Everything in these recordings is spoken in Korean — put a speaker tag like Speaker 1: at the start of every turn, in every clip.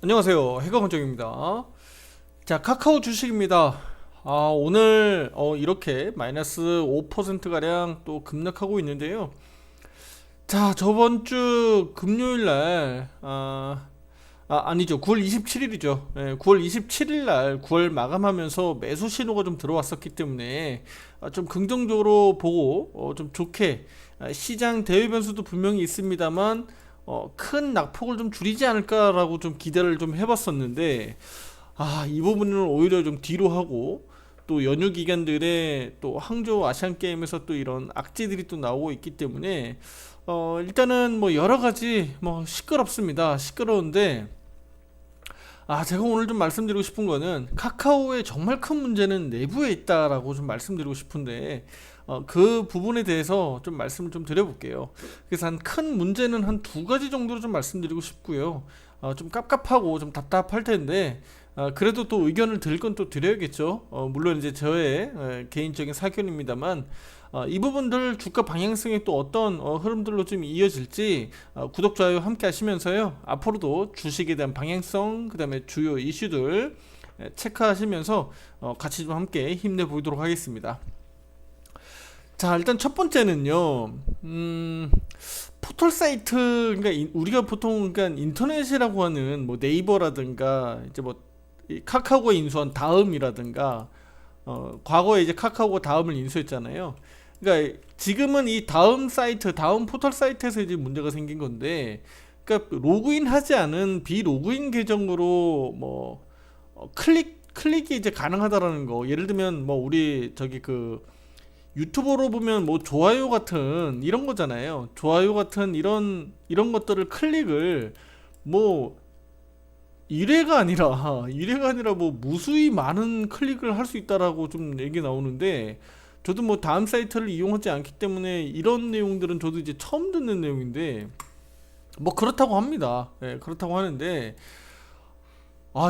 Speaker 1: 안녕하세요. 해가건정입니다. 자, 카카오 주식입니다. 오늘 이렇게 마이너스 5%가량 또 급락하고 있는데요. 자, 저번 주 금요일 날, 아니죠. 9월 27일이죠. 9월 27일 날 9월 마감하면서 매수 신호가 좀 들어왔었기 때문에 좀 긍정적으로 보고 좀 좋게 시장 대외 변수도 분명히 있습니다만 큰 낙폭을 좀 줄이지 않을까라고 좀 기대를 좀 해봤었는데 이 부분은 오히려 좀 뒤로 하고 또 연휴 기간들에 또 항저우 아시안 게임에서 또 이런 악재들이 또 나오고 있기 때문에 일단은 뭐 여러 가지 뭐 시끄럽습니다. 시끄러운데 제가 오늘 좀 말씀드리고 싶은 거는 카카오의 정말 큰 문제는 내부에 있다라고 좀 말씀드리고 싶은데 그 부분에 대해서 좀 말씀을 좀 드려볼게요. 그래서 한 큰 문제는 한 두 가지 정도로 좀 말씀드리고 싶고요. 좀 깝깝하고 좀 답답할 텐데 그래도 또 의견을 드릴 건 또 드려야겠죠. 물론 이제 저의 개인적인 사견입니다만 이 부분들 주가 방향성이 또 어떤 흐름들로 좀 이어질지 구독, 좋아요 함께 하시면서요. 앞으로도 주식에 대한 방향성, 그 다음에 주요 이슈들 체크하시면서 같이 좀 함께 힘내보도록 하겠습니다. 자, 일단 첫 번째는요. 포털 사이트, 그러니까 우리가 보통 그러니까 인터넷이라고 하는 뭐 네이버라든가 이제 뭐 이 카카오가 인수한 다음이라든가 과거에 이제 카카오가 다음을 인수했잖아요. 그러니까 지금은 이 다음 사이트, 다음 포털 사이트에서 이제 문제가 생긴 건데, 그러니까 로그인 하지 않은 비로그인 계정으로 뭐 클릭이 이제 가능하다라는 거. 예를 들면 뭐 우리 저기 그 유튜버로 보면 뭐 좋아요 같은 이런 거잖아요. 좋아요 같은 이런 것들을 클릭을 뭐 1회가 아니라 1회가 아니라 뭐 무수히 많은 클릭을 할 수 있다라고 좀 얘기 나오는데 저도 뭐 다음 사이트를 이용하지 않기 때문에 이런 내용들은 저도 이제 처음 듣는 내용인데 뭐 그렇다고 합니다. 그렇다고 하는데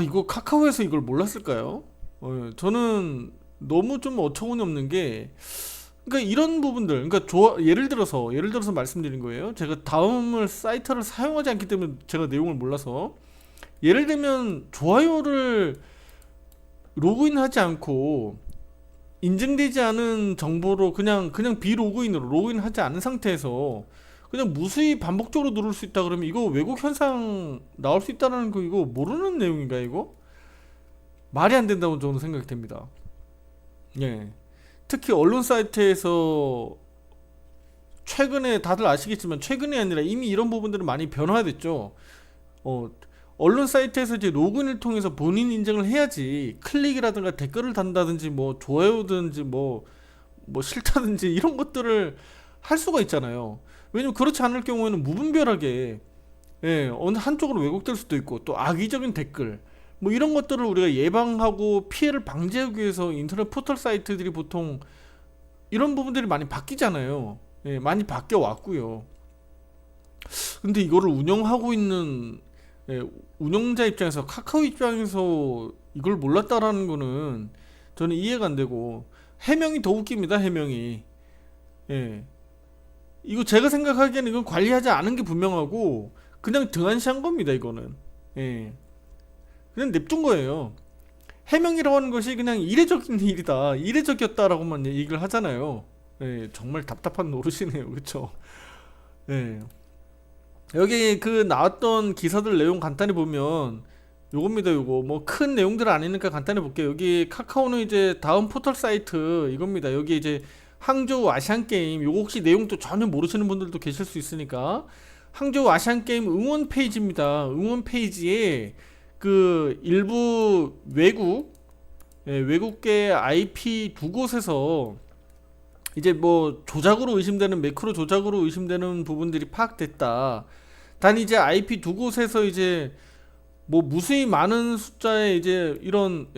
Speaker 1: 이거 카카오에서 이걸 몰랐을까요? 저는 너무 좀 어처구니 없는 게 그러니까 이런 부분들, 그러니까 예를 들어서 말씀드린 거예요. 제가 다음을 사이트를 사용하지 않기 때문에 제가 내용을 몰라서 예를 들면 좋아요를 로그인하지 않고 인증되지 않은 정보로 그냥 비로그인으로 로그인하지 않은 상태에서 그냥 무수히 반복적으로 누를 수 있다 그러면 이거 왜곡 현상 나올 수 있다는 거 이거 모르는 내용인가 이거? 말이 안 된다고 저는 생각이 됩니다. 예. 특히 언론 사이트에서 최근에 다들 아시겠지만 최근이 아니라 이미 이런 부분들은 많이 변화됐죠. 어, 언론 사이트에서 이제 로그인을 통해서 본인 인증을 해야지 클릭이라든가 댓글을 단다든지 뭐 좋아요든지 뭐 싫다든지 이런 것들을 할 수가 있잖아요. 왜냐면 그렇지 않을 경우에는 무분별하게 어느 한쪽으로 왜곡될 수도 있고 또 악의적인 댓글 뭐 이런 것들을 우리가 예방하고 피해를 방지하기 위해서 인터넷 포털 사이트들이 보통 이런 부분들이 많이 바뀌잖아요. 많이 바뀌어 왔고요. 근데 이거를 운영하고 있는 예, 운영자 입장에서 카카오 입장에서 이걸 몰랐다라는 거는 저는 이해가 안 되고 해명이 더 웃깁니다. 해명이 예. 이거 제가 생각하기에는 이건 관리하지 않은 게 분명하고 그냥 등한시한 겁니다. 이거는 예. 그냥 냅둔 거예요. 해명이라고 하는 것이 그냥 이례적인 일이다, 이례적이었다라고만 얘기를 하잖아요. 정말 답답한 노릇이네요. 그쵸? 예. 여기 그 나왔던 기사들 내용 간단히 보면 요겁니다. 요거 뭐 큰 내용들 아니니까 간단히 볼게요. 여기 카카오는 이제 다음 포털 사이트 이겁니다. 여기 이제 항저우 아시안 게임 요거 혹시 내용도 전혀 모르시는 분들도 계실 수 있으니까 항저우 아시안 게임 응원 페이지입니다. 응원 페이지에 그 일부 외국계 IP 두 곳에서 이제 뭐 조작으로 의심되는 매크로 조작으로 의심되는 부분들이 파악됐다. 단 이제 IP 두 곳에서 이제 뭐 무수히 많은 숫자의 이제 이런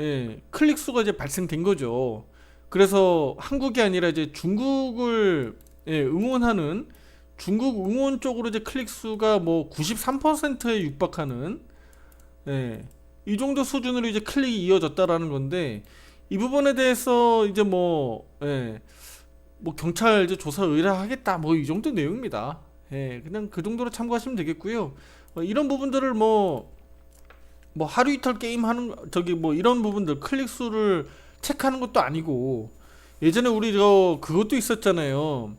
Speaker 1: 클릭 수가 이제 발생된 거죠. 그래서 한국이 아니라 이제 중국을 응원하는 중국 응원 쪽으로 이제 클릭 수가 뭐 93%에 육박하는 이 정도 수준으로 이제 클릭이 이어졌다라는 건데 이 부분에 대해서 이제 뭐 경찰 이제 조사 의뢰하겠다 뭐 이 정도 내용입니다. 그냥 그 정도로 참고하시면 되겠고요. 이런 부분들을 뭐 뭐 하루 이틀 게임 하는 저기 뭐 이런 부분들 클릭 수를 체크하는 것도 아니고 예전에 우리 저 그것도 있었잖아요.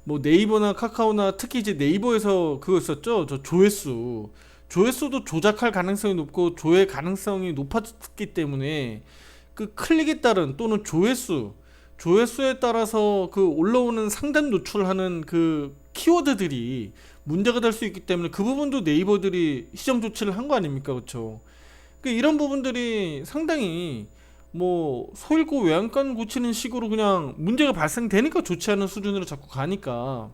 Speaker 1: 뭐 네이버나 카카오나 특히 이제 네이버에서 그거 있었죠. 저 조회수. 조회수도 조작할 가능성이 높고 조회 가능성이 높았기 때문에 그 클릭에 따른 또는 조회수에 따라서 그 올라오는 상단 노출하는 그 키워드들이 문제가 될 수 있기 때문에 그 부분도 네이버들이 시정 조치를 한 거 아닙니까? 그렇죠? 그 이런 부분들이 상당히 뭐 소잃고 외양간 고치는 식으로 그냥 문제가 발생되니까 조치하는 수준으로 자꾸 가니까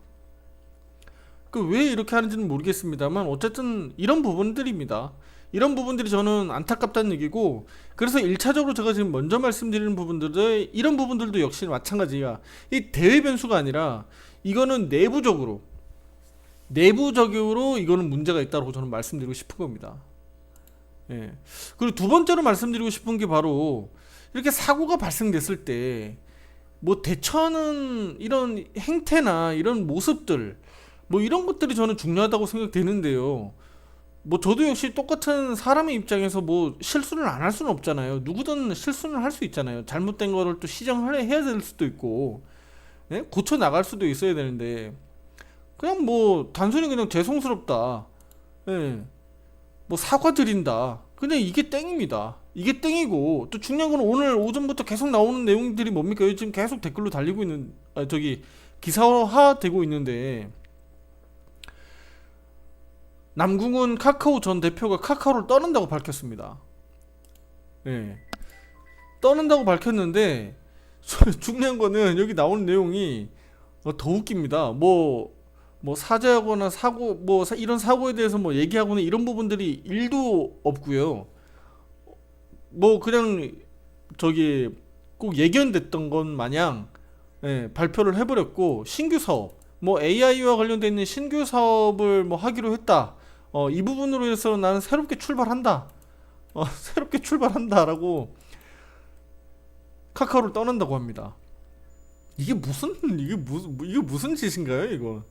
Speaker 1: 그 왜 이렇게 하는지는 모르겠습니다만 어쨌든 이런 부분들입니다. 이런 부분들이 저는 안타깝다는 얘기고 그래서 1차적으로 제가 지금 먼저 말씀드리는 부분들도 이런 부분들도 역시 마찬가지야. 이 대외 변수가 아니라 이거는 내부적으로 이거는 문제가 있다고 저는 말씀드리고 싶은 겁니다. 예. 그리고 두 번째로 말씀드리고 싶은 게 바로 이렇게 사고가 발생됐을 때 뭐 대처하는 이런 행태나 이런 모습들 뭐 이런 것들이 저는 중요하다고 생각되는데요. 뭐 저도 역시 똑같은 사람의 입장에서 뭐 실수를 안 할 수는 없잖아요. 누구든 실수는 할 수 있잖아요. 잘못된 거를 또 시정을 해야 될 수도 있고, 예? 고쳐 나갈 수도 있어야 되는데 그냥 뭐 단순히 그냥 죄송스럽다, 예, 뭐 사과드린다. 그냥 이게 땡입니다. 이게 땡이고 또 중요한 건 오늘 오전부터 계속 나오는 내용들이 뭡니까? 요즘 계속 댓글로 달리고 있는 저기 기사화 되고 있는데 남궁은 카카오 전 대표가 카카오를 떠난다고 밝혔습니다. 예. 떠난다고 밝혔는데 중요한 거는 여기 나오는 내용이 더 웃깁니다. 뭐 사죄하거나 사고 뭐 이런 사고에 대해서 뭐 얘기하거나 이런 부분들이 일도 없고요. 뭐 그냥 저기 꼭 예견됐던 것 마냥 예, 발표를 해버렸고 신규 사업 뭐 AI와 관련돼 있는 신규 사업을 뭐 하기로 했다. 이 부분으로 해서 나는 새롭게 출발한다. 새롭게 출발한다라고 카카오를 떠난다고 합니다. 이게 무슨 짓인가요, 이거?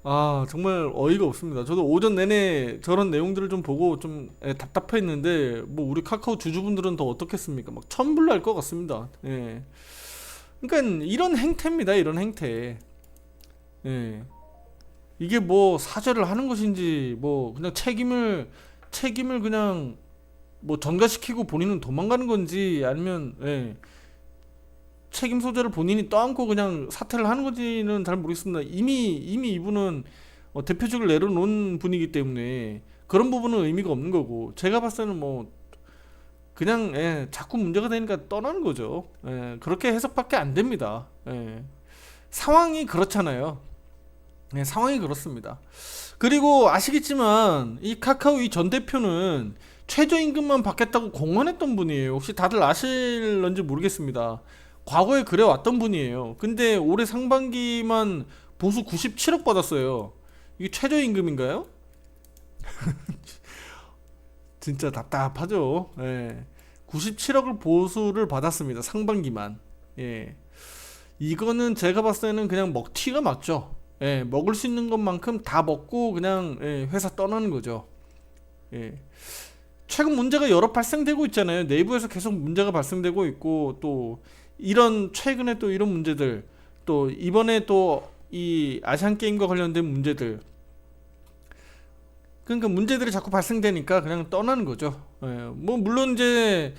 Speaker 1: 아, 정말 어이가 없습니다. 저도 오전 내내 저런 내용들을 좀 보고 좀 답답했는데 뭐 우리 카카오 주주분들은 더 어떻겠습니까? 막 천불날 것 같습니다. 예. 그러니까 이런 행태입니다. 이런 행태. 예. 이게 뭐 사죄를 하는 것인지 뭐 그냥 책임을 그냥 뭐 전가시키고 본인은 도망가는 건지 아니면 예. 책임 소재를 본인이 떠안고 그냥 사퇴를 하는 건지는 잘 모르겠습니다. 이미 이분은 대표직을 내려놓은 분이기 때문에 그런 부분은 의미가 없는 거고 제가 봤을 때는 뭐 그냥 예, 자꾸 문제가 되니까 떠나는 거죠. 예, 그렇게 해석밖에 안 됩니다. 예, 상황이 그렇잖아요. 예, 상황이 그렇습니다. 그리고 아시겠지만 이 카카오 이 전 대표는 최저임금만 받겠다고 공언했던 분이에요. 혹시 다들 아실런지 모르겠습니다. 과거에 그래 왔던 분이에요. 근데 올해 상반기만 보수 97억 받았어요. 이게 최저임금인가요? 진짜 답답하죠. 예. 97억을 보수를 받았습니다. 상반기만. 예. 이거는 제가 봤을 때는 그냥 먹튀가 맞죠. 예. 먹을 수 있는 것만큼 다 먹고 그냥 예, 회사 떠나는 거죠. 예. 최근 문제가 여러 발생되고 있잖아요. 내부에서 계속 문제가 발생되고 있고 또 이런 최근에 또 이런 문제들 또 이번에 또 이 아시안 게임과 관련된 문제들 그러니까 문제들이 자꾸 발생되니까 그냥 떠나는 거죠. 예, 뭐 물론 이제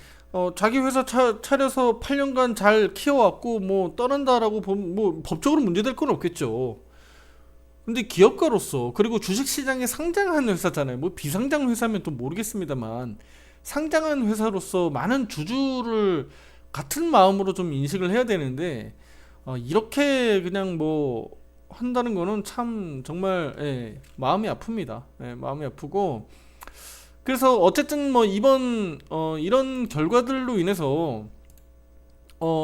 Speaker 1: 자기 회사 차려서 8년간 잘 키워왔고 뭐 떠난다라고 보면 뭐 법적으로 문제될 건 없겠죠. 근데 기업가로서 그리고 주식시장에 상장한 회사잖아요. 뭐 비상장 회사면 또 모르겠습니다만 상장한 회사로서 많은 주주를 같은 마음으로 좀 인식을 해야 되는데 이렇게 그냥 뭐 한다는 거는 참 정말 예, 마음이 아픕니다. 예, 마음이 아프고 그래서 어쨌든 뭐 이번 이런 결과들로 인해서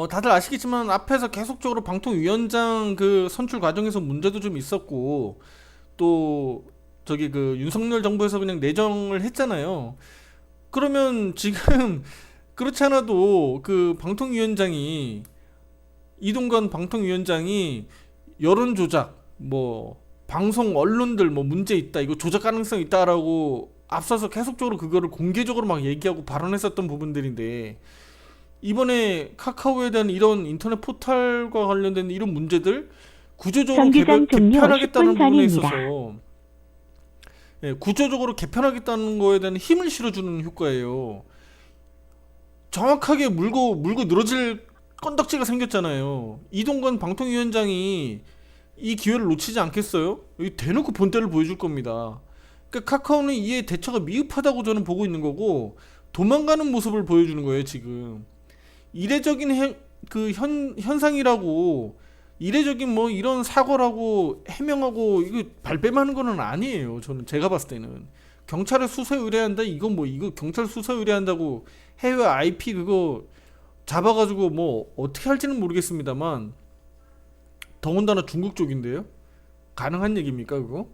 Speaker 1: 다들 아시겠지만 앞에서 계속적으로 방통위원장 그 선출 과정에서 문제도 좀 있었고 또 저기 그 윤석열 정부에서 그냥 내정을 했잖아요. 그러면 지금 그렇지 않아도 그 방통위원장이 이동관 방통위원장이 여론 조작 뭐 방송 언론들 뭐 문제 있다 이거 조작 가능성 있다라고 앞서서 계속적으로 그거를 공개적으로 막 얘기하고 발언했었던 부분들인데, 이번에 카카오에 대한 이런 인터넷 포털과 관련된 이런 문제들 구조적으로
Speaker 2: 정기장 종료 10분
Speaker 1: 개편하겠다는 부분에
Speaker 2: 전입니다.
Speaker 1: 있어서, 예, 구조적으로 개편하겠다는 거에 대한 힘을 실어주는 효과예요. 정확하게 물고 늘어질 건덕지가 생겼잖아요. 이동관 방통위원장이 이 기회를 놓치지 않겠어요? 여기 대놓고 본때를 보여줄 겁니다. 그러니까 카카오는 이에 대처가 미흡하다고 저는 보고 있는 거고, 도망가는 모습을 보여주는 거예요 지금. 이례적인 현상이라고, 이례적인 뭐 이런 사고라고 해명하고 이거 발뺌하는 거는 아니에요. 저는 제가 봤을 때는 경찰에 수사 의뢰한다, 이건 뭐 이거 경찰 수사 의뢰한다고 해외 IP 그거 잡아가지고 뭐 어떻게 할지는 모르겠습니다만, 더군다나 중국 쪽인데요. 가능한 얘기입니까 그거?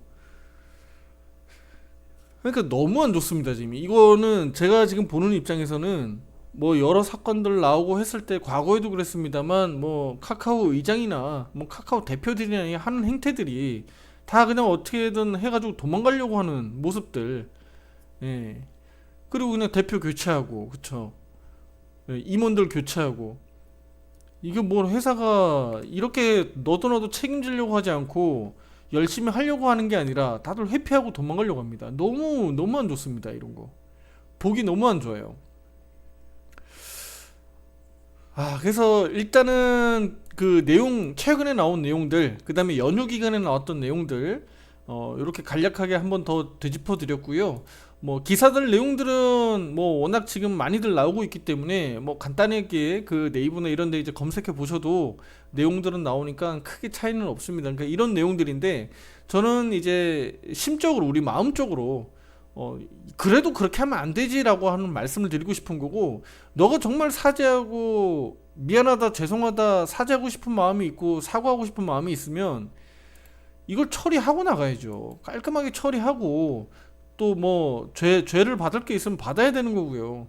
Speaker 1: 그러니까 너무 안 좋습니다 지금. 이거는 제가 지금 보는 입장에서는 뭐 여러 사건들 나오고 했을 때 과거에도 그랬습니다만, 뭐 카카오 의장이나 뭐 카카오 대표들이나 하는 행태들이 다 그냥 어떻게든 해가지고 도망가려고 하는 모습들. 예. 그리고 그냥 대표 교체하고, 그쵸. 예, 임원들 교체하고. 이게 뭐 회사가 이렇게 너도 책임지려고 하지 않고 열심히 하려고 하는 게 아니라 다들 회피하고 도망가려고 합니다. 너무 안 좋습니다 이런 거. 보기 너무 안 좋아요. 그래서 일단은 그 내용, 최근에 나온 내용들, 그 다음에 연휴 기간에 나왔던 내용들, 이렇게 간략하게 한번 더 되짚어 드렸고요. 뭐 기사들 내용들은 뭐 워낙 지금 많이들 나오고 있기 때문에 뭐 간단하게 그 네이버나 이런 데 이제 검색해 보셔도 내용들은 나오니까 크게 차이는 없습니다. 그러니까 이런 내용들인데, 저는 이제 심적으로, 우리 마음적으로 어 그래도 그렇게 하면 안 되지라고 하는 말씀을 드리고 싶은 거고, 너가 정말 사죄하고 미안하다, 죄송하다, 사죄하고 싶은 마음이 있고 사과하고 싶은 마음이 있으면 이걸 처리하고 나가야죠. 깔끔하게 처리하고, 또 뭐 죄를 받을 게 있으면 받아야 되는 거고요.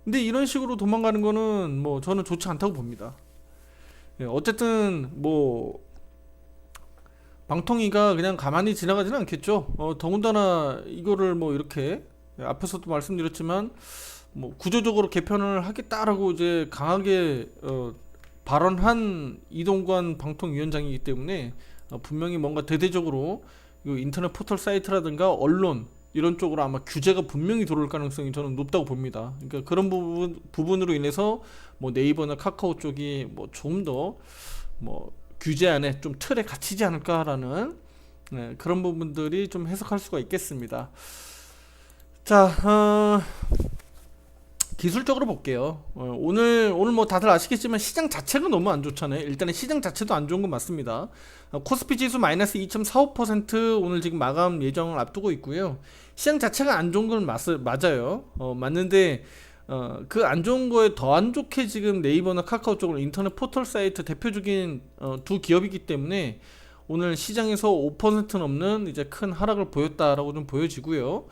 Speaker 1: 근데 이런 식으로 도망가는 거는 뭐 저는 좋지 않다고 봅니다. 예, 어쨌든 뭐 방통위가 그냥 가만히 지나가지는 않겠죠. 더군다나 이거를 뭐 이렇게, 앞에서도 말씀드렸지만 뭐 구조적으로 개편을 하겠다라고 이제 강하게 발언한 이동관 방통위원장이기 때문에 분명히 뭔가 대대적으로 이 인터넷 포털 사이트라든가 언론 이런 쪽으로 아마 규제가 분명히 들어올 가능성이 저는 높다고 봅니다. 그러니까 그런 부분으로 인해서 뭐 네이버나 카카오 쪽이 뭐 좀 더 뭐 규제 안에 좀 틀에 갇히지 않을까라는, 네, 그런 부분들이 좀 해석할 수가 있겠습니다. 자, 기술적으로 볼게요. 오늘 뭐 다들 아시겠지만 시장 자체가 너무 안 좋잖아요. 일단은 시장 자체도 안 좋은 건 맞습니다. 코스피 지수 마이너스 2.45%, 오늘 지금 마감 예정을 앞두고 있고요. 시장 자체가 안 좋은 건 맞아요. 맞는데 그 안 좋은 거에 더 안 좋게 지금 네이버나 카카오 쪽으로 인터넷 포털 사이트 대표적인 두 기업이기 때문에 오늘 시장에서 5% 넘는 이제 큰 하락을 보였다라고 좀 보여지고요.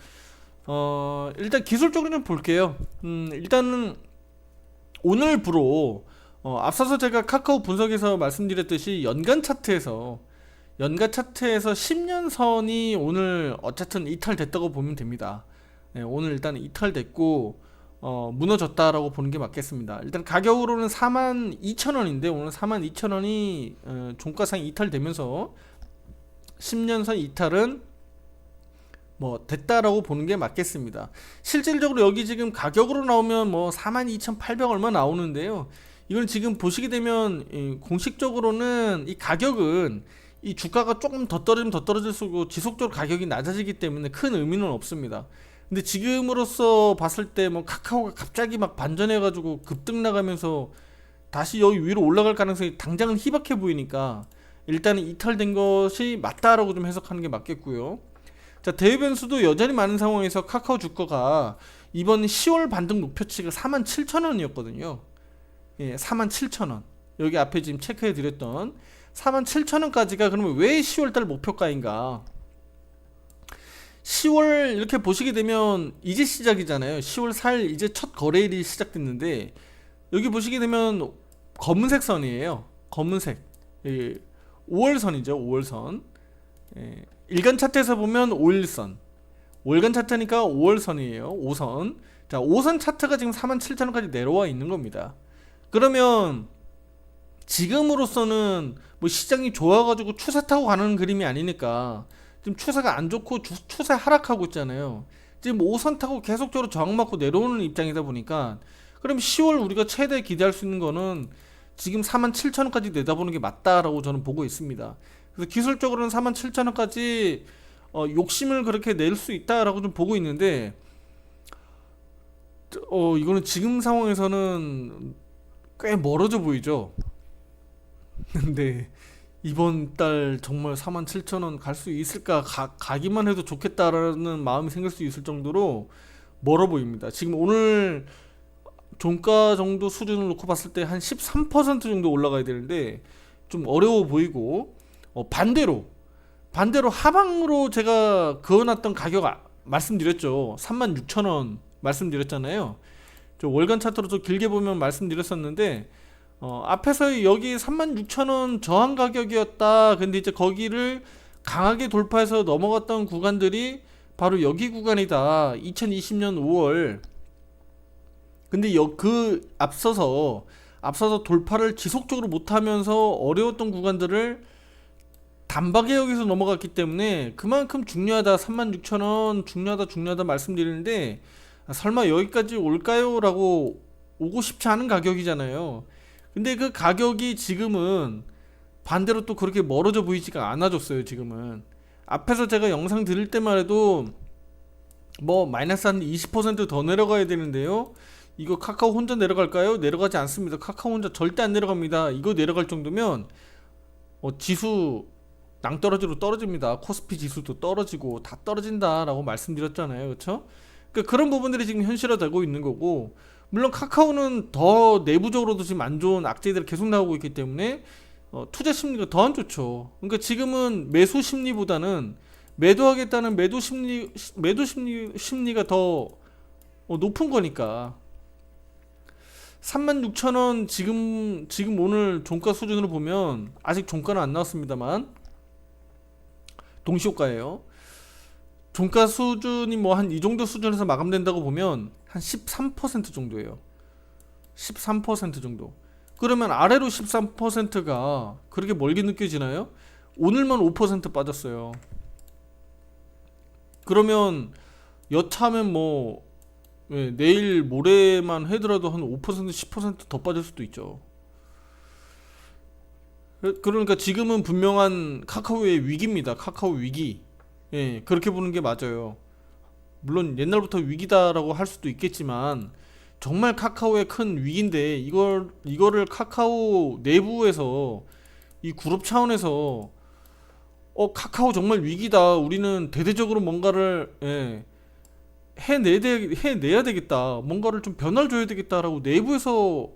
Speaker 1: 일단 기술적으로 좀 볼게요. 일단은 오늘부로, 앞서서 제가 카카오 분석에서 말씀드렸듯이 연간 차트에서 10년 선이 오늘 어쨌든 이탈됐다고 보면 됩니다. 네, 오늘 일단 이탈됐고 무너졌다라고 보는 게 맞겠습니다. 일단 가격으로는 42,000원인데 오늘 42,000원이 종가상 이탈되면서 10년선 이탈은 뭐 됐다라고 보는 게 맞겠습니다. 실질적으로 여기 지금 가격으로 나오면 뭐 42,800 얼마 나오는데요. 이건 지금 보시게 되면 공식적으로는 이 가격은 이 주가가 조금 더 떨어지면 더 떨어질 수고 지속적으로 가격이 낮아지기 때문에 큰 의미는 없습니다. 근데 지금으로서 봤을 때 뭐 카카오가 갑자기 막 반전해가지고 급등 나가면서 다시 여기 위로 올라갈 가능성이 당장은 희박해 보이니까 일단은 이탈된 것이 맞다라고 좀 해석하는 게 맞겠고요. 자, 대외 변수도 여전히 많은 상황에서 카카오 주가가 이번 10월 반등 목표치가 47,000원이었거든요. 예, 47,000원. 여기 앞에 지금 체크해 드렸던 47,000원까지가 그러면 왜 10월달 목표가인가? 10월 이렇게 보시게 되면 이제 시작이잖아요. 10월 4일 이제 첫 거래일이 시작됐는데, 여기 보시게 되면 검은색 선이에요. 검은색. 예, 5월선이죠. 5월선. 예, 일간 차트에서 보면 5일선. 월간 차트니까 5월선이에요. 5선. 자, 5선 차트가 지금 47,000원까지 내려와 있는 겁니다. 그러면 지금으로서는 뭐 시장이 좋아가지고 추세 타고 가는 그림이 아니니까 지금 추세가 안 좋고 추세 하락하고 있잖아요. 지금 5선 타고 계속적으로 저항받고 내려오는 입장이다 보니까 그럼 10월 우리가 최대 기대할 수 있는 거는 지금 47,000원까지 내다보는 게 맞다라고 저는 보고 있습니다. 그래서 기술적으로는 47,000원까지 욕심을 그렇게 낼 수 있다라고 좀 보고 있는데 이거는 지금 상황에서는 꽤 멀어져 보이죠. 근데 이번 달 정말 47,000원 갈 수 있을까? 가기만 해도 좋겠다라는 마음이 생길 수 있을 정도로 멀어 보입니다. 지금 오늘 종가 정도 수준을 놓고 봤을 때 한 13% 정도 올라가야 되는데 좀 어려워 보이고, 반대로 하방으로 제가 그어놨던 가격 말씀드렸죠. 36,000원 말씀드렸잖아요. 저 월간 차트로 좀 길게 보면 말씀드렸었는데 앞에서 여기 36,000원 저항 가격이었다. 근데 이제 거기를 강하게 돌파해서 넘어갔던 구간들이 바로 여기 구간이다. 2020년 5월. 근데 그 앞서서 돌파를 지속적으로 못하면서 어려웠던 구간들을 단박에 여기서 넘어갔기 때문에 그만큼 중요하다. 36,000원 중요하다 말씀드리는데 설마 여기까지 올까요? 라고 오고 싶지 않은 가격이잖아요. 근데 그 가격이 지금은 반대로 또 그렇게 멀어져 보이지가 않아졌어요. 지금은 앞에서 제가 영상 드릴 때만 해도 뭐 마이너스 한 20% 더 내려가야 되는데요. 이거 카카오 혼자 내려갈까요? 내려가지 않습니다. 카카오 혼자 절대 안 내려갑니다. 이거 내려갈 정도면 지수 낭떠러지로 떨어집니다. 코스피 지수도 떨어지고 다 떨어진다라고 말씀드렸잖아요. 그렇죠? 그러니까 그런 부분들이 지금 현실화되고 있는 거고, 물론 카카오는 더 내부적으로도 지금 안 좋은 악재들이 계속 나오고 있기 때문에 투자 심리가 더 안 좋죠. 그러니까 지금은 매수 심리보다는 매도하겠다는 심리가 더 높은 거니까. 36,000원 지금 오늘 종가 수준으로 보면 아직 종가는 안 나왔습니다만 동시효과예요. 종가 수준이 뭐 한 이 정도 수준에서 마감된다고 보면 한 13% 정도예요. 13% 정도. 그러면 아래로 13%가 그렇게 멀게 느껴지나요? 오늘만 5% 빠졌어요. 그러면 여차하면 뭐 내일 모레만 하더라도 한 5% 10% 더 빠질 수도 있죠. 그러니까 지금은 분명한 카카오의 위기입니다. 카카오 위기. 그렇게 보는 게 맞아요. 물론 옛날부터 위기다라고 할 수도 있겠지만 정말 카카오의 큰 위기인데 이거를 카카오 내부에서 이 그룹 차원에서 카카오 정말 위기다. 우리는 대대적으로 뭔가를 해내야 되겠다. 뭔가를 좀 변화를 줘야 되겠다라고 내부에서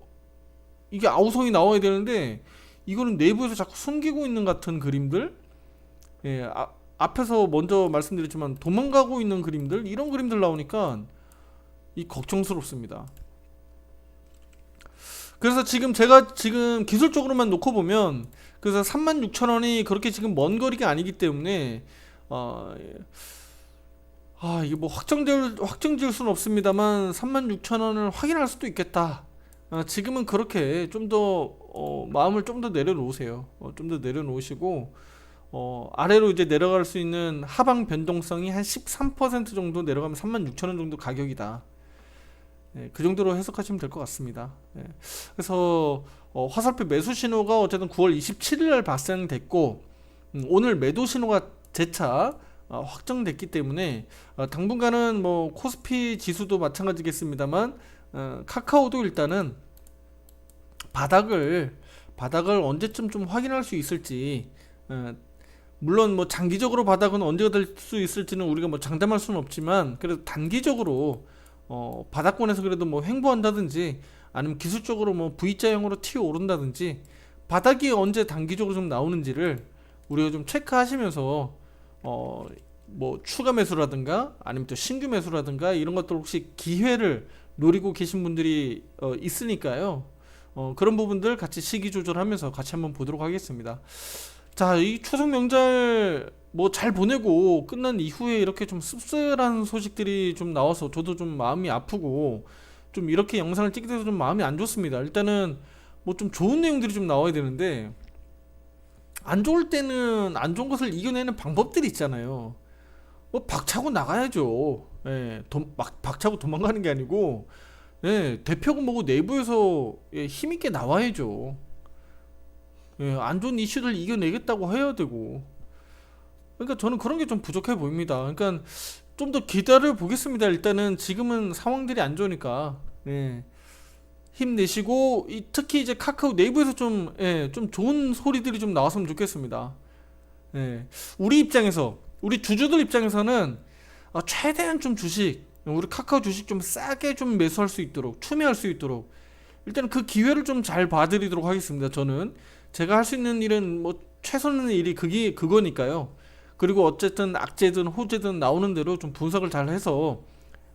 Speaker 1: 이게 아우성이 나와야 되는데 이거는 내부에서 자꾸 숨기고 있는 같은 그림들, 앞에서 먼저 말씀드렸지만 도망가고 있는 그림들, 이런 그림들 나오니까 이 걱정스럽습니다. 그래서 제가 기술적으로만 놓고 보면, 그래서 36,000원이 그렇게 지금 먼 거리가 아니기 때문에 이게 뭐 확정지을 수는 없습니다만 36,000원을 확인할 수도 있겠다. 지금은 그렇게 좀 더 마음을 좀 더 내려놓으세요. 좀 더 내려놓으시고 아래로 이제 내려갈 수 있는 하방 변동성이 한 13% 정도 내려가면 36,000원 정도 가격이다. 그 정도로 해석하시면 될 것 같습니다. 그래서 화살표 매수 신호가 어쨌든 9월 27일 발생됐고 오늘 매도 신호가 재차 확정됐기 때문에 당분간은 뭐 코스피 지수도 마찬가지겠습니다만 카카오도 일단은 바닥을 언제쯤 좀 확인할 수 있을지, 물론 뭐 장기적으로 바닥은 언제가 될 수 있을지는 우리가 뭐 장담할 수는 없지만 그래도 단기적으로 바닥권에서 그래도 뭐 횡보한다든지 아니면 기술적으로 뭐 V자형으로 튀어 오른다든지 바닥이 언제 단기적으로 좀 나오는지를 우리가 좀 체크하시면서 뭐 추가 매수라든가 아니면 또 신규 매수라든가 이런 것들 혹시 기회를 노리고 계신 분들이 있으니까요. 그런 부분들 같이 시기 조절하면서 같이 한번 보도록 하겠습니다. 자, 이 추석 명절 뭐 잘 보내고 끝난 이후에 이렇게 좀 씁쓸한 소식들이 좀 나와서 저도 좀 마음이 아프고 좀 이렇게 영상을 찍게 돼서 좀 마음이 안 좋습니다. 일단은 뭐 좀 좋은 내용들이 좀 나와야 되는데 안 좋을 때는 안 좋은 것을 이겨내는 방법들이 있잖아요. 뭐 박차고 나가야죠. 예, 막 박차고 도망가는 게 아니고 예, 대표고 뭐고 내부에서 예, 힘있게 나와야죠. 예, 안 좋은 이슈를 이겨내겠다고 해야 되고. 그러니까 저는 그런 게 좀 부족해 보입니다. 그러니까 좀 더 기다려 보겠습니다. 일단은 지금은 상황들이 안 좋으니까. 예. 힘내시고 특히 이제 카카오 내부에서 좀, 예, 좀 좋은 소리들이 좀 나왔으면 좋겠습니다. 예. 우리 입장에서 우리 주주들 입장에서는 최대한 좀 주식 우리 카카오 주식 좀 싸게 좀 매수할 수 있도록 추매할 수 있도록 일단 그 기회를 좀 잘 봐드리도록 하겠습니다. 저는 제가 할 수 있는 일은 뭐 최선의 일이 그게 그거니까요. 그리고 어쨌든 악재든 호재든 나오는 대로 좀 분석을 잘 해서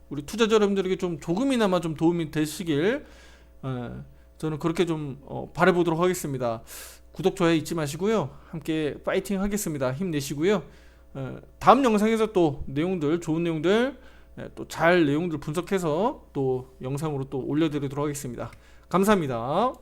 Speaker 1: 우리 투자자 여러분들에게 좀 조금이나마 좀 도움이 되시길 예, 저는 그렇게 좀 바라보도록 하겠습니다. 구독 좋아요 잊지 마시고요. 함께 파이팅 하겠습니다. 힘내시고요. 다음 영상에서 또 내용들 좋은 내용들 또 잘 내용들 분석해서 또 영상으로 또 올려드리도록 하겠습니다. 감사합니다.